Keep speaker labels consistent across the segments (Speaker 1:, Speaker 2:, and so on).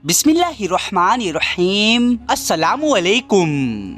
Speaker 1: बिस्मिल्लाहिर्रहमानिर्रहीम। अस्सलामुअलैकुम।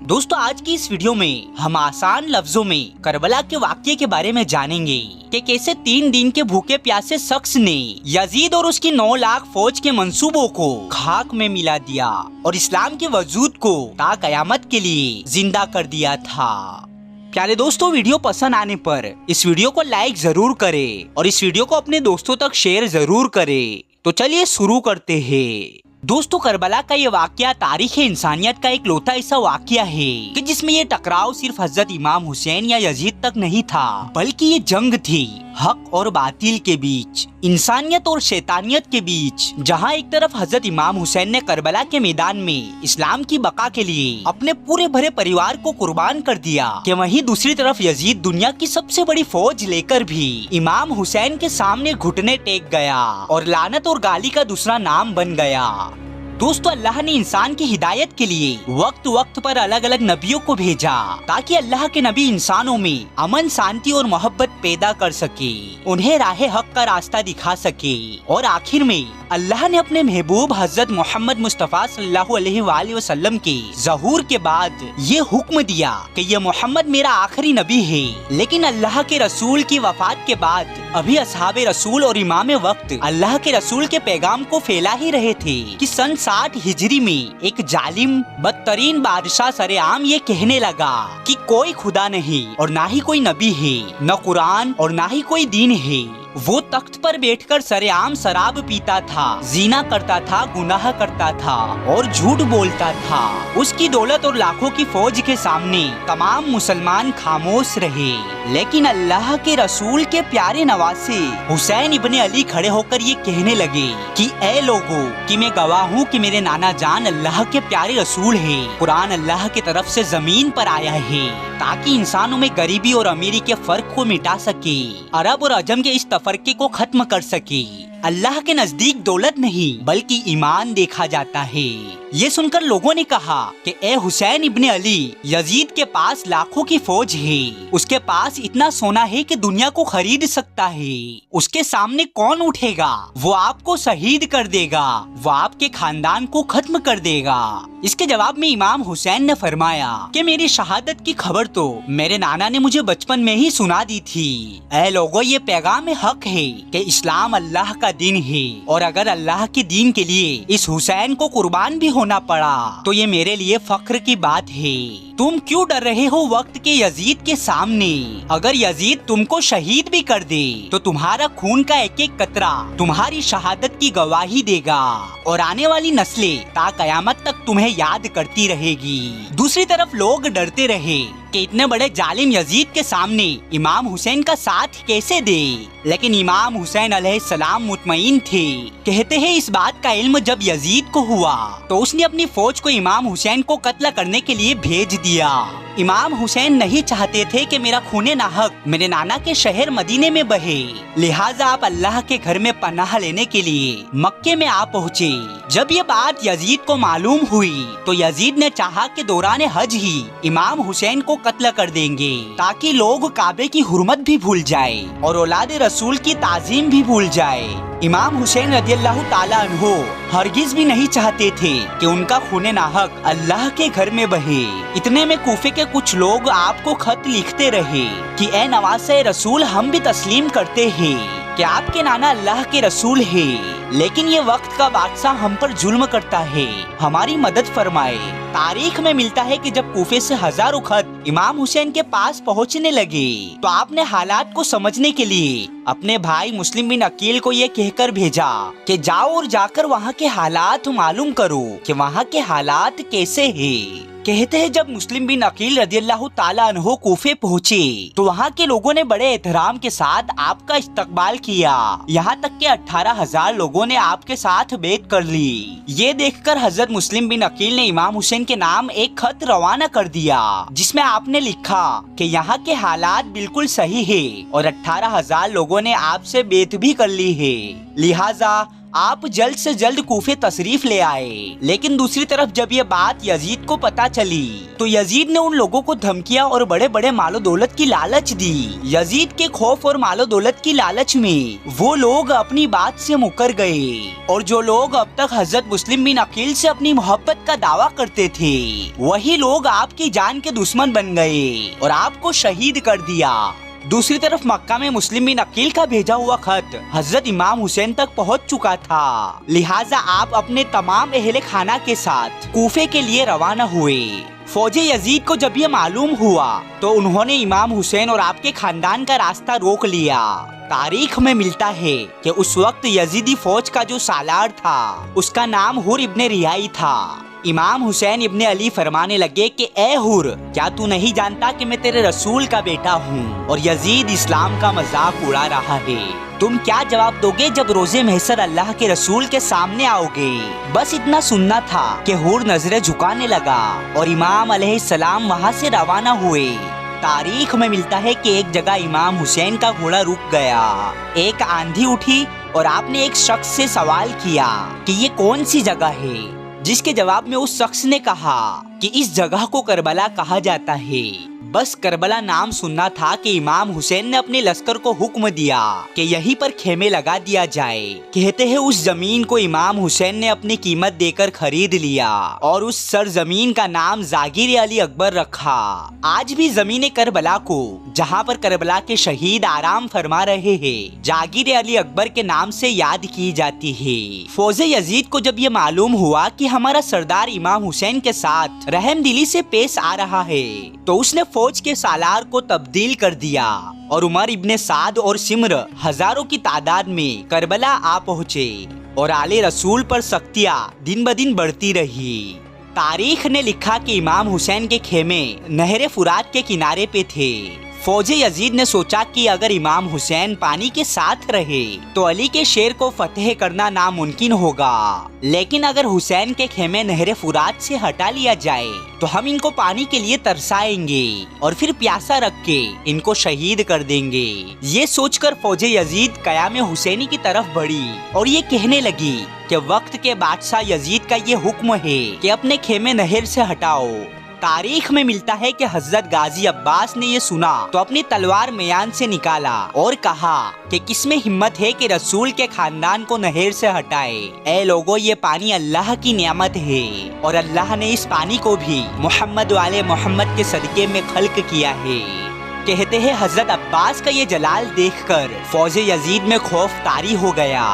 Speaker 1: दोस्तों, आज की इस वीडियो में हम आसान लफ्जों में करबला के वाक़ये के बारे में जानेंगे कि कैसे 3 दिन के भूखे प्यासे शख्स ने यजीद और उसकी 9 लाख फौज के मंसूबों को खाक में मिला दिया और इस्लाम के वजूद को ता कयामत के लिए जिंदा कर दिया था। प्यारे दोस्तों, वीडियो पसंद आने पर इस वीडियो को लाइक जरूर करें और इस वीडियो को अपने दोस्तों तक शेयर जरूर करें। तो चलिए शुरू करते हैं। दोस्तों, करबला का ये वाकया तारीख इंसानियत का एक लौता ऐसा वाकया है कि जिसमें ये टकराव सिर्फ हजरत इमाम हुसैन या यजीद तक नहीं था, बल्कि ये जंग थी हक और बातिल के बीच, इंसानियत और शैतानियत के बीच। जहां एक तरफ हजरत इमाम हुसैन ने करबला के मैदान में इस्लाम की बका के लिए अपने पूरे भरे परिवार को कुर्बान कर दिया, कि वहीं दूसरी तरफ यजीद दुनिया की सबसे बड़ी फौज लेकर भी इमाम हुसैन के सामने घुटने टेक गया और लानत और गाली का दूसरा नाम बन गया। दोस्तों, अल्लाह ने इंसान की हिदायत के लिए वक्त वक्त पर अलग अलग नबियों को भेजा ताकि अल्लाह के नबी इंसानों में अमन, शांति और मोहब्बत पैदा कर सके, उन्हें राह हक का रास्ता दिखा सके। और आखिर में अल्लाह ने अपने महबूब हजरत मोहम्मद मुस्तफ़ा सल्लल्लाहु अलैहि वसल्लम के ज़हूर के बाद ये हुक्म दिया कि ये मोहम्मद मेरा आखिरी नबी है। लेकिन अल्लाह के रसूल की वफात के बाद अभी असहाबे रसूल और इमाम वक्त अल्लाह के रसूल के पैगाम को फैला ही रहे थे कि सन 60 हिजरी में एक जालिम बदतरीन बादशाह सरेआम ये कहने लगा कि कोई खुदा नहीं और ना ही कोई नबी है, न कुरान और ना ही कोई दीन है। वो तख्त पर बैठकर सरेआम शराब पीता था, जीना करता था, गुनाह करता था और झूठ बोलता था। उसकी दौलत और लाखों की फौज के सामने तमाम मुसलमान खामोश रहे। लेकिन अल्लाह के रसूल के प्यारे नवासे हुसैन इब्ने अली खड़े होकर ये कहने लगे कि ए लोगों, कि मैं गवाह हूँ कि मेरे नाना जान अल्लाह के प्यारे रसूल है। कुरान अल्लाह की तरफ से जमीन पर आया है ताकि इंसानों में गरीबी और अमीरी के फर्क को मिटा सके, अरब और अजम के इस तफरके को खत्म कर सके। अल्लाह के नजदीक दौलत नहीं बल्कि ईमान देखा जाता है। ये सुनकर लोगों ने कहा कि ए हुसैन इब्ने अली, यजीद के पास लाखों की फौज है, उसके पास इतना सोना है कि दुनिया को खरीद सकता है। उसके सामने कौन उठेगा? वो आपको शहीद कर देगा, वो आपके खानदान को खत्म कर देगा। इसके जवाब में इमाम हुसैन ने फरमाया कि मेरी शहादत की खबर तो मेरे नाना ने मुझे बचपन में ही सुना दी थी। ऐ लोगों, ये पैगाम हक है कि इस्लाम अल्लाह का दीन है और अगर अल्लाह के दीन के लिए इस हुसैन को कुर्बान भी होना पड़ा तो ये मेरे लिए फख्र की बात है। तुम क्यों डर रहे हो वक्त के यजीद के सामने? अगर यजीद तुमको शहीद भी कर दे तो तुम्हारा खून का एक एक कतरा तुम्हारी शहादत की गवाही देगा और आने वाली नस्लें ता कयामत तक तुम्हें याद करती रहेगी। दूसरी तरफ लोग डरते रहे कि इतने बड़े जालिम यजीद के सामने इमाम हुसैन का साथ कैसे दे, लेकिन इमाम हुसैन अलैहिस्सलाम मुतमईन थे। कहते हैं इस बात का इल्म जब यजीद को हुआ तो उसने अपनी फौज को इमाम हुसैन को कत्ल करने के लिए भेज दिया। इमाम हुसैन नहीं चाहते थे कि मेरा खूने नाहक मेरे नाना के शहर मदीने में बहे, लिहाजा आप अल्लाह के घर में पनाह लेने के लिए मक्के में आ पहुँचे। जब ये बात यजीद को मालूम हुई तो यजीद ने चाहा कि दौरान हज ही इमाम हुसैन को कत्ल कर देंगे ताकि लोग काबे की हुर्मत भी भूल जाए और औलाद रसूल की ताजीम भी भूल जाए। इमाम हुसैन रदियल्लाहु ताला अन्हो हरगिज भी नहीं चाहते थे कि उनका खूने नाहक अल्लाह के घर में बहे। इतने में कूफे के कुछ लोग आपको खत लिखते रहे कि ए नवासे रसूल, हम भी तस्लीम करते हैं कि आपके नाना अल्लाह के रसूल है, लेकिन ये वक्त का बादशाह हम पर जुल्म करता है, हमारी मदद फरमाए। तारीख में मिलता है कि जब कूफे से हजारों खत इमाम हुसैन के पास पहुंचने लगे तो आपने हालात को समझने के लिए अपने भाई मुस्लिम बिन अकील को ये कहकर भेजा कि जाओ और जाकर वहाँ के हालात मालूम करो कि वहाँ के हालात कैसे हैं। कहते हैं जब मुस्लिम बिन अकील रदियल्लाहु ताला अन्हो कूफे पहुँचे तो वहाँ के लोगों ने बड़े एहतराम के साथ आपका इस्तकबाल किया। यहाँ तक कि 18,000 लोगों ने आपके साथ बैत कर ली। ये देखकर हजरत मुस्लिम बिन अकील ने इमाम हुसैन के नाम एक खत रवाना कर दिया जिसमें आपने लिखा कि यहाँ के हालात बिल्कुल सही है और 18,000 लोगों ने आपसे बैत भी कर ली है, लिहाजा आप जल्द से जल्द कूफे तशरीफ ले आए। लेकिन दूसरी तरफ जब ये बात यजीद को पता चली तो यजीद ने उन लोगों को धमकियां और बड़े बड़े मालो दौलत की लालच दी। यजीद के खौफ और मालो दौलत की लालच में वो लोग अपनी बात से मुकर गए और जो लोग अब तक हजरत मुस्लिम बिन अकील से अपनी मोहब्बत का दावा करते थे वही लोग आपकी जान के दुश्मन बन गए और आपको शहीद कर दिया। दूसरी तरफ मक्का में मुस्लिम बिन अकील का भेजा हुआ खत हजरत इमाम हुसैन तक पहुंच चुका था। लिहाजा आप अपने तमाम अहले खाना के साथ कूफे के लिए रवाना हुए। फौजे यजीद को जब ये मालूम हुआ तो उन्होंने इमाम हुसैन और आपके खानदान का रास्ता रोक लिया। तारीख में मिलता है कि उस वक्त यजीदी फौज का जो सालार था उसका नाम हुर इब्ने रियाई था। इमाम हुसैन इब्ने अली फरमाने लगे कि ए हुर, क्या तू नहीं जानता कि मैं तेरे रसूल का बेटा हूँ और यजीद इस्लाम का मजाक उड़ा रहा है। तुम क्या जवाब दोगे जब रोजे महशर अल्लाह के रसूल के सामने आओगे। बस इतना सुनना था कि हुर नजरें झुकाने लगा और इमाम अलैहिस्सलाम वहाँ से रवाना हुए। तारीख में मिलता है कि एक जगह इमाम हुसैन का घोड़ा रुक गया, एक आंधी उठी और आपने एक शख्स से सवाल किया कि ये कौन सी जगह है, जिसके जवाब में उस शख्स ने कहा कि इस जगह को करबला कहा जाता है। बस करबला नाम सुनना था कि इमाम हुसैन ने अपने लश्कर को हुक्म दिया कि यहीं पर खेमे लगा दिया जाए। कहते हैं उस जमीन को इमाम हुसैन ने अपनी कीमत देकर खरीद लिया और उस सरजमीन का नाम जागीर अली अकबर रखा। आज भी जमीन करबला को, जहाँ पर करबला के शहीद आराम फरमा रहे हैं, जागीर अली अकबर के नाम से याद की जाती है। फौजे यजीद को जब ये मालूम हुआ कि हमारा सरदार इमाम हुसैन के साथ रहमदिली से पेश आ रहा है तो उसने फौज के सालार को तब्दील कर दिया और उमर इब्ने साद और सिमर हजारों की तादाद में करबला आ पहुँचे और आले रसूल पर सख्तियाँ दिन ब दिन बढ़ती रही। तारीख ने लिखा कि इमाम हुसैन के खेमे नहर फुरात के किनारे पे थे। फौजे यजीद ने सोचा कि अगर इमाम हुसैन पानी के साथ रहे तो अली के शेर को फतेह करना नामुमकिन होगा, लेकिन अगर हुसैन के खेमे नहर फुरात से हटा लिया जाए तो हम इनको पानी के लिए तरसाएंगे और फिर प्यासा रख के इनको शहीद कर देंगे। ये सोचकर फौजे यजीद कयाम हुसैनी की तरफ बढ़ी और ये कहने लगी कि वक्त के बादशाह यजीद का ये हुक्म है कि अपने खेमे नहर से हटाओ। तारीख में मिलता है कि हजरत गाजी अब्बास ने ये सुना तो अपनी तलवार मियान से निकाला और कहा कि किसमें हिम्मत है कि रसूल के खानदान को नहर से हटाए। ए लोगों, ये पानी अल्लाह की नियामत है और अल्लाह ने इस पानी को भी मोहम्मद वाले मोहम्मद के सदके में खल्क किया है। कहते हैं हजरत अब्बास का ये जलाल देखकर फौजे यजीद में खौफ तारी हो गया।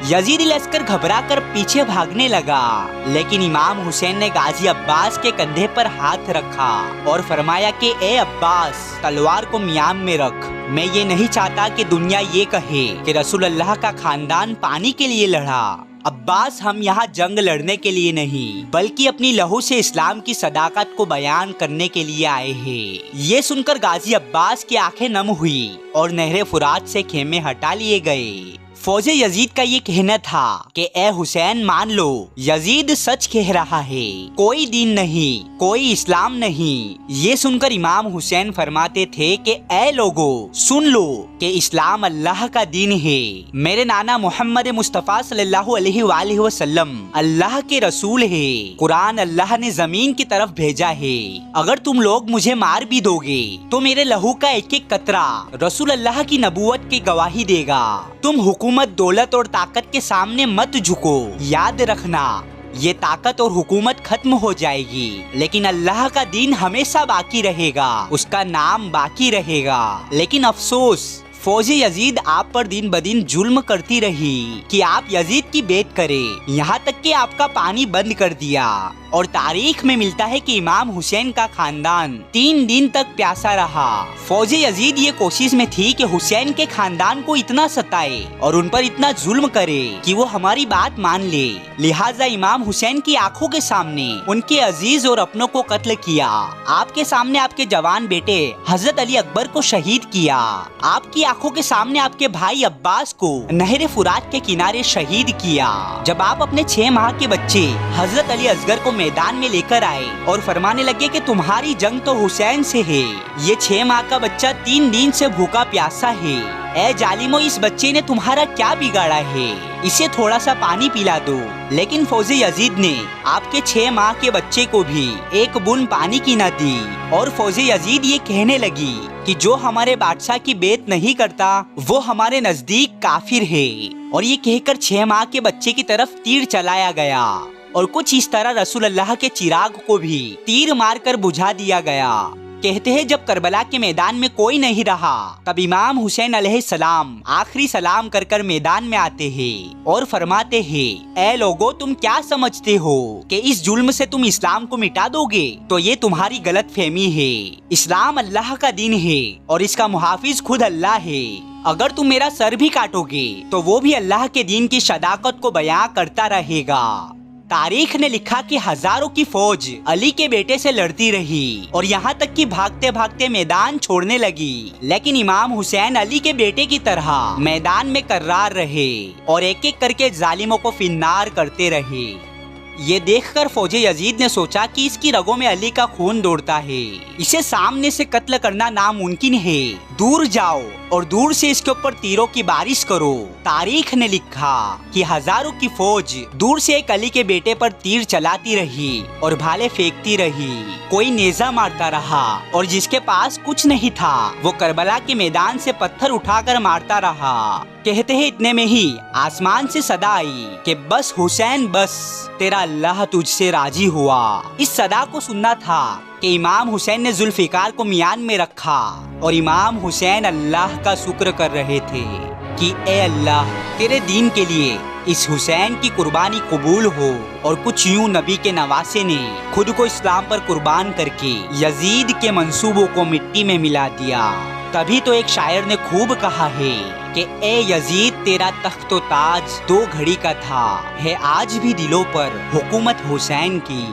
Speaker 1: यजीदी लश्कर घबरा कर पीछे भागने लगा, लेकिन इमाम हुसैन ने गाजी अब्बास के कंधे पर हाथ रखा और फरमाया कि ए अब्बास, तलवार को मियाम में रख। मैं ये नहीं चाहता कि दुनिया ये कहे कि रसूल अल्लाह का खानदान पानी के लिए लड़ा। अब्बास, हम यहाँ जंग लड़ने के लिए नहीं बल्कि अपनी लहू से इस्लाम की सदाकत को बयान करने के लिए आए हैं। ये सुनकर गाजी अब्बास की आंखें नम हुई और नहरे फुरात से खेमे हटा लिए गए। फौजे यजीद का ये कहना था कि ए हुसैन, मान लो यजीद सच कह रहा है, कोई दीन नहीं, कोई इस्लाम नहीं। ये सुनकर इमाम हुसैन फरमाते थे कि ए लोगो, सुन लो कि इस्लाम अल्लाह का दीन है। मेरे नाना मोहम्मद मुस्तफ़ा सल्लल्लाहु अलैहि वसल्लम अल्लाह के रसूल है। कुरान अल्लाह ने जमीन की तरफ भेजा है। अगर तुम लोग मुझे मार भी दोगे तो मेरे लहू का एक एक कतरा रसूल अल्लाह की नबूवत की गवाही देगा। तुम हुकूमत, दौलत और ताकत के सामने मत झुको। याद रखना, ये ताकत और हुकूमत खत्म हो जाएगी, लेकिन अल्लाह का दीन हमेशा बाकी रहेगा, उसका नाम बाकी रहेगा। लेकिन अफसोस, फौजे यजीद आप पर दिन ब दिन जुल्म करती रही कि आप यजीद की बेत करें, यहाँ तक कि आपका पानी बंद कर दिया। और तारीख में मिलता है कि इमाम हुसैन का खानदान 3 दिन तक प्यासा रहा। फौजे यजीद ये कोशिश में थी कि हुसैन के खानदान को इतना सताए और उन पर इतना जुल्म करे कि वो हमारी बात मान ले। लिहाजा इमाम हुसैन की आंखों के सामने उनके अजीज और अपनों को कत्ल किया। आपके सामने आपके जवान बेटे हजरत अली अकबर को शहीद किया। आपकी आंखों के सामने आपके भाई अब्बास को नहर फुरात के किनारे शहीद किया। जब आप अपने 6 माह के बच्चे हजरत अली असगर को मैदान में लेकर आए और फरमाने लगे कि तुम्हारी जंग तो हुसैन से है। ये 6 माह का बच्चा 3 दिन से भूखा प्यासा है। ए जालिमो, इस बच्चे ने तुम्हारा क्या बिगाड़ा है, इसे थोड़ा सा पानी पिला दो। लेकिन फौजी यजीद ने आपके 6 माह के बच्चे को भी एक बूंद पानी की न दी और फौजी यजीद ये कहने लगी कि जो हमारे बादशाह की बेत नहीं करता वो हमारे नजदीक काफिर है। और ये कहकर 6 माह के बच्चे की तरफ तीर चलाया गया और कुछ इस तरह रसूल अल्लाह के चिराग को भी तीर मारकर बुझा दिया गया। कहते हैं जब करबला के मैदान में कोई नहीं रहा तब इमाम हुसैन अलैहिस्सलाम आखिरी सलाम कर कर मैदान में आते हैं और फरमाते हैं, ए लोगो, तुम क्या समझते हो कि इस जुल्म से तुम इस्लाम को मिटा दोगे? तो ये तुम्हारी गलत फहमी है। इस्लाम अल्लाह का दीन है और इसका मुहाफिज खुद अल्लाह है। अगर तुम मेरा सर भी काटोगे तो वो भी अल्लाह के दीन की सदाकत को बयां करता रहेगा। तारीख ने लिखा कि हजारों की फौज अली के बेटे से लड़ती रही और यहाँ तक कि भागते भागते मैदान छोड़ने लगी, लेकिन इमाम हुसैन अली के बेटे की तरह मैदान में कर्रार रहे और एक एक करके जालिमों को फिन्नार करते रहे। ये देखकर फौजी यजीद ने सोचा कि इसकी रगों में अली का खून दौड़ता है, इसे सामने से कत्ल करना नामुमकिन है। दूर जाओ और दूर से इसके ऊपर तीरों की बारिश करो। तारीख ने लिखा कि हजारों की फौज दूर से एक अली के बेटे पर तीर चलाती रही और भाले फेंकती रही। कोई नेजा मारता रहा और जिसके पास कुछ नहीं था वो करबला के मैदान से पत्थर उठाकर मारता रहा। कहते हैं इतने में ही आसमान से सदा आई कि बस हुसैन बस, तेरा अल्लाह तुझसे राजी हुआ। इस सदा को सुनना था कि इमाम हुसैन ने जुल्फिकार को मियान में रखा और इमाम हुसैन अल्लाह का शुक्र कर रहे थे कि ए अल्लाह, तेरे दीन के लिए इस हुसैन की कुर्बानी कबूल हो। और कुछ यूं नबी के नवासे ने खुद को इस्लाम पर कुर्बान करके यजीद के मंसूबों को मिट्टी में मिला दिया। तभी तो एक शायर ने खूब कहा है कि ए यजीद, तेरा तख्त ताज 2 घड़ी का था, है आज भी दिलों पर हुकूमत हुसैन की।